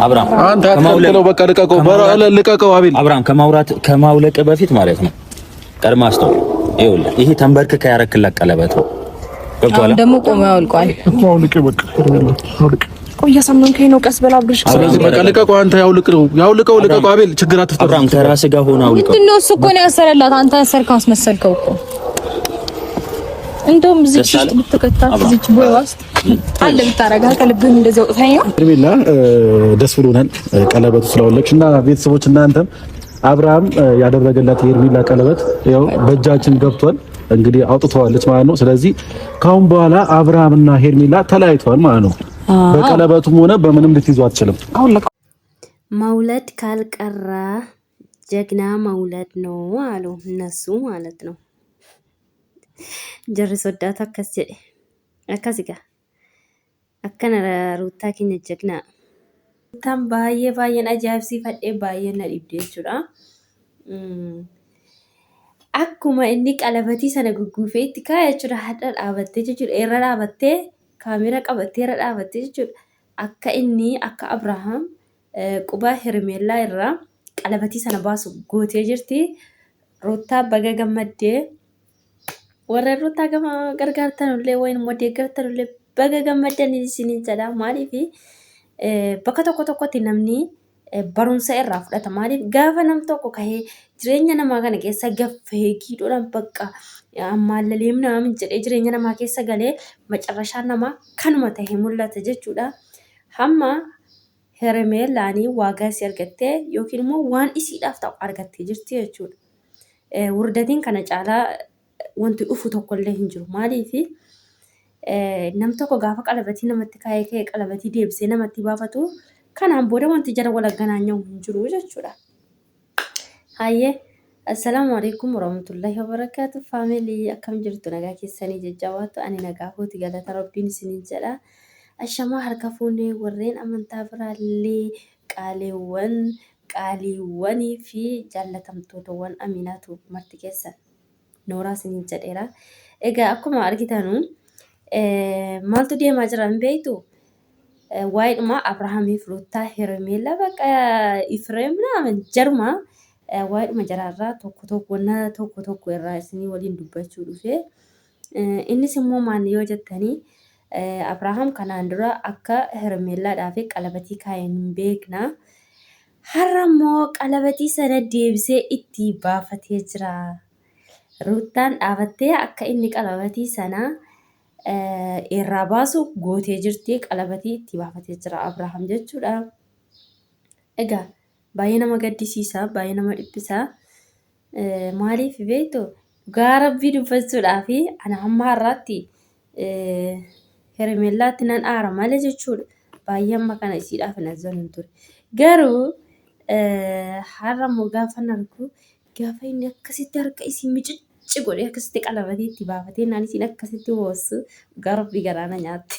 አብራም አንተ አትከልክለው። በቃ ልቀቀው። አቤል አብራም ከማውለቅ በፊት ማለት ነው ቀድማ አስተው ይኸውልህ፣ ይሄ ተንበርክከ ያረክላት ቀለበት ነው። ገብቶሃል? ደግሞ ቆሞ ያውልቋል እኮ አውልቅ። በቃ አውልቅ። ቆይ እያሰማንከኝ ነው። ቀስ በላ ብርሽ። ስለዚህ በቃ ልቀቀው። አንተ ያውልቀው። አቤል ችግር አትፍጠር። አብራም ከራስህ ጋር ሆነ አውልቀው። ምንድን ነው እሱ እኮ ነው ያሰረላት። አንተ ያሰርከው አስመሰልከው እኮ። እንደውም እዚች ብትከታት እዚች ቦይ ውስጥ አለ ብታረጋት ከልብህ እንደዚህ ወጥተኛ። ሄርሜላ ደስ ብሎናል ቀለበቱ ስላወለቅሽና ቤተሰቦች እናንተም አብርሃም ያደረገላት የሄርሜላ ቀለበት ያው በእጃችን ገብቷል። እንግዲህ አውጥተዋለች ማለት ነው። ስለዚህ ካሁን በኋላ አብርሃምና ሄርሜላ ተለያይተዋል ማለት ነው። በቀለበቱም ሆነ በምንም ልትይዙ አትችልም። መውለድ ካልቀረ ጀግና መውለድ ነው አሉ እነሱ ማለት ነው። ጀርስ ወዳታ አከሲጋ አከነ ሩታ ኪነ ጀግና ታም ባየን አጃብሲፈዴ ባየን ነዲብዴቹዳ akkuma inni qalabatii sana gugguufee itti kaa'ee jechuudha. Hadha dhaabattee jechuudha. Irra dhaabattee kaameraa qabattee irra dhaabattee jechuudha. Akka inni akka Abrahaam quba Hermeellaa irraa qalabatii sana baasu gootee jirti. Ruutaa baga gammaddee warra Ruutaa gama gargaartanullee wayin immoo deeggartanullee baga gammaddanii isiniin jedha. Maaliif bakka tokkotti namni barumsa irraa fudhata. Maaliif gaafa nam tokko kahee jireenya namaa kana keessa gaffee giidhoodhaan bakka ammaallee namaa jedhee jireenya namaa keessa galee macarrashaan namaa kanuma ta'e mul'ata jechuudha. Hamma Hermeellaanii waagaa isii argattee yookiin immoo waan isiidhaaf ta'u argattee jirti jechuudha. Wurdatiin kana caalaa wanti dhufu tokkollee hin jiru. Maaliif nam tokko gaafa qalabatii namatti kaa'ee qalabatii deebisee namatti baafatu kanaan booda wanti jara walagganaa hin jiru jechuudha. Hayyee assalaamu alaykum warahmatullahi wabarakatuh. Family akkam jirtu nagaa keessanii jajjabaatu ani nagaa kooti galata rabbiin isiniin jedha. Ashamaa harka fuunee warreen amantaa biraallee qaaliiwwanii fi jaallatamtootawwan aminaatu marti keessan nooraa isiniin jedheera. Egaa akkuma argitanu maaltu deemaa jira hin beektu? Waa'idhuma Abrahaamiif Ruutaa Hermeellaa bakka Ifreem naaman jaruma waa'idhuma jaraarraa tokko irraa isinii waliin dubbachuu dhufe. Innis immoo maal yoo jettanii Abrahaam kanaan dura akka Hermeellaadhaaf qalabatii kaa'een hin beekna. Har'a immoo qalabatii sana deebisee itti baafatee jira. Ruutaan dhaabattee akka inni qalabatii sana irraa baasu gootee jirti. Qalabatii itti baafatee jira Abrahaam jechuudha. Egaa baay'ee nama gaddisiisa, baay'ee nama dhiphisa. Maaliif beektu gaarabbii dubbachuudhaaf ana hamma har'aatti Hermeellaatti nan aara malee jechuudha. Baay'ee amma kana isiidhaaf nazan hin ture. Garuu har'a immoo gaafa nargu gaafa inni akkasitti harka isii micicci godhee akkasitti qalabatii itti baafatee naan isiin akkasitti boossu gaarabbii garaana nyaatte.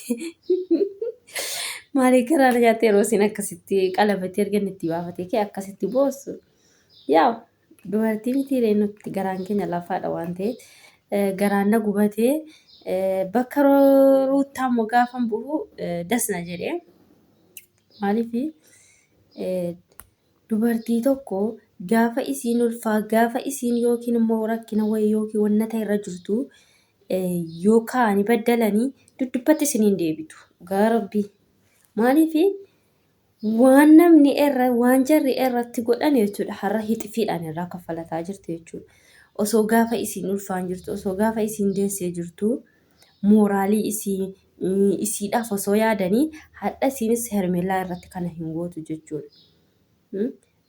Maaliif garaana nyaatte yeroo isiin akkasitti qalabatii erga itti baafatee kee akkasitti boossu? Yaa dubartii miti nutti garaan keenya lafaadha waan ta'eef garaan na gubatee bakka Ruutaa immoo gaafa bu'u dasna jedhee. Maaliif dubartii tokko gaafa isiin ulfaa gaafa isiin yookiin immoo rakkina wayii yookiin wanna ta'e irra jirtu yookaan baddalanii dubbatti isiniin deebitu gaarabbii. Maaliif waan namni waan jarri irratti godhan jechuudha. Har'a hixifiidhaan irraa kaffalataa jirti jechuudha. Osoo gaafa isiin ulfaan jirtu, osoo gaafa isiin deessee jirtu, mooraalii isiidhaaf osoo yaadanii hadha isiinis Hermeellaa irratti kana hin gootu jechuudha.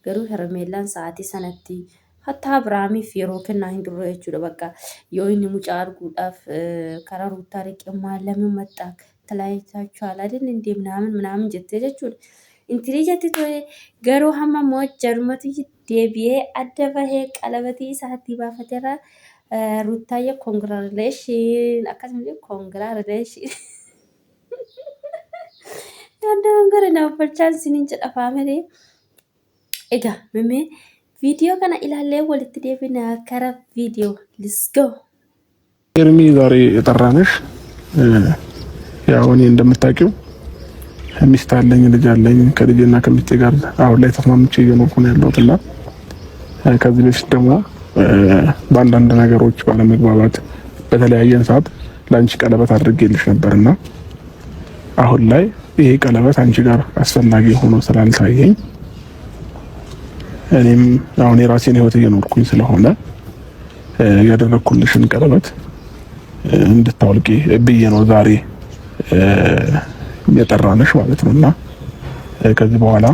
Garuu Hermeellaan sa'aatii sanatti hatta Abrahaamiif yeroo kennaa hin turre jechuudha. Bakka yoo inni mucaa arguudhaaf karaa Ruutaa riqee maallamiin maxxaa talaayitaachuu haala ምናምን jettee jechuudha. Intilii jetti ture garuu hamma immoo jarumatu deebi'ee adda bahee qalabatii isaatti baafateera. Ruutaayyee koongiraareeshin akkasumas koongiraareeshin. Yaaddoon gara nama falchaan isiniin jedha faamilee. Egaa mimee viidiyoo kana ilaallee walitti deebina kara viidiyoo let's go. ሄርሚ ዛሬ የጠራንሽ ያው እኔ እንደምታውቂው ሚስት አለኝ፣ ልጅ አለኝ። ከልጄና ከሚስቴ ጋር አሁን ላይ ተስማምቼ እየኖርኩ ነው ያለሁትና ከዚህ በፊት ደግሞ በአንዳንድ ነገሮች ባለመግባባት በተለያየን ሰዓት ለአንቺ ቀለበት አድርጌልሽ ነበርና አሁን ላይ ይሄ ቀለበት አንቺ ጋር አስፈላጊ ሆኖ ስላልታየኝ እኔም አሁን የራሴን ህይወት እየኖርኩኝ ስለሆነ ያደረኩልሽን ቀለበት እንድታወልቂ ብዬ ነው ዛሬ የጠራንሽ ማለት ነውና ከዚህ በኋላ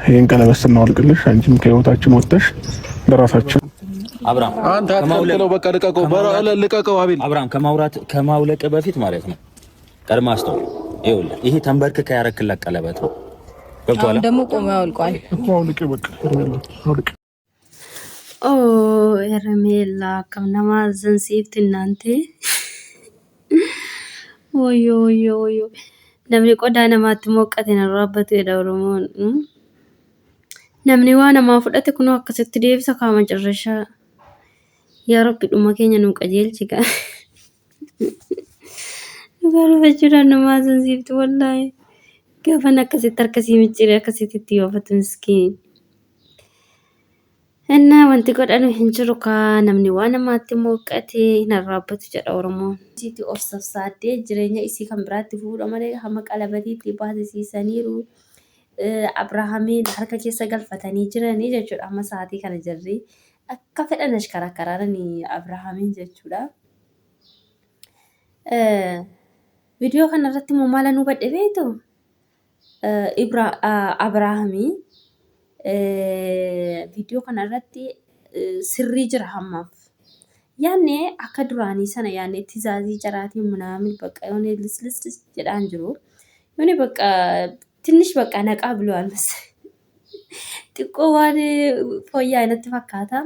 ይሄን ቀለበት ስናወልቅልሽ አንቺም ከህይወታችን ወጥተሽ ለራሳችን አብርሃም አንተ አትከልክለው። በቃ ልቀቀው አቤል። አብርሃም ከማውለቅ በፊት ማለት ነው ቀድማ አስተው ይኸውልህ፣ ይሄ ተንበርክከ ያረክላት ቀለበት ነው። ገብቶሃል? ደግሞ ቆሞ ያውልቋል። አውልቄ በቃ አውልቄ ሄርሜላ ከምናማ ዘንሲፍት እናንተ ወዮ ወዮ ወዮ namni qodaa namaatti moqqate narraabatu jedha Oromoon. Namni waa namaa fudhate kunoo akkasitti deebisa kaama cirrashaa. Yaa Rabbi dhuma keenya nu qajeelchi gaa. Dhugaa dhufachuudhaan namaa zansiiftu wallaahi. Gaafan akkasitti harkasii micciiree akkasitti yoofatu miskiin. Innaa wanti godhanu hin jiru kaa namni waa namaatti moqqate narraabbatu jedha Oromoon. Siiti of safsaaddee jireenya isii kan biraatti fuudha malee hamma qalabatiitti baasisiisaniiru. Abrahaamiin harka keessa galfatanii jiranii jechuudha. Amma sa'aatii kana jirri akka fedhan ashkarakararanii Abrahaamiin jechuudha. Viidiyoo kanarratti immoo maal nu badhe beektu Abrahaamiin viidiyoo kanarratti sirrii jira hammaaf. Yaanne akka duraanii sana yaanne tizaazii jaraatiin ምናምን በቃ የሆነ ልስልስ jedhaan jiru. የሆነ በቃ ትንሽ በቃ ነቃ ብለዋል መሰለኝ። xiqqoo waan fooyyaa አይነት fakkaata.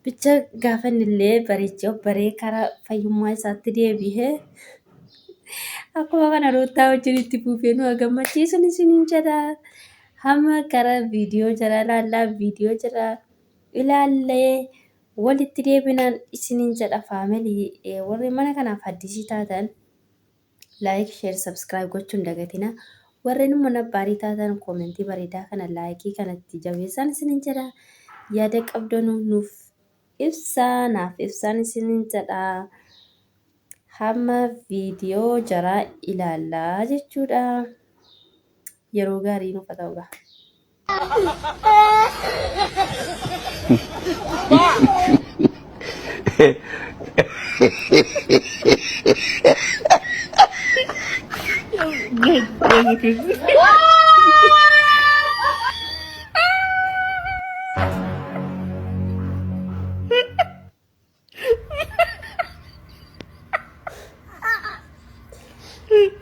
ብቻ gaafannillee bareechee baree karaa fayyummaa isaatti deebi'ee akkuma kana roottaa wajjin itti fuufee nu gammachiisuun isiniin jedha. Hamma karaa viidiyoo jira laallaa viidiyoo jira ilaallee walitti deebinaan isiniin jedha faamilii warri mana kanaaf addisii taatan laayik sheer sabskiraayib gochuun dagatina. Warreen immoo nabbaarii taatan koomentii bareedaa kana laayikii kanatti jabeessaan isiniin jedha. Yaada qabdan nuuf ibsaa naaf ibsaan isiniin jedha. Hamma viidiyoo jara ilaallaa jechuudha. Yeroo gaarii nuuf ta'uudha.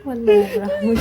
والله رحمة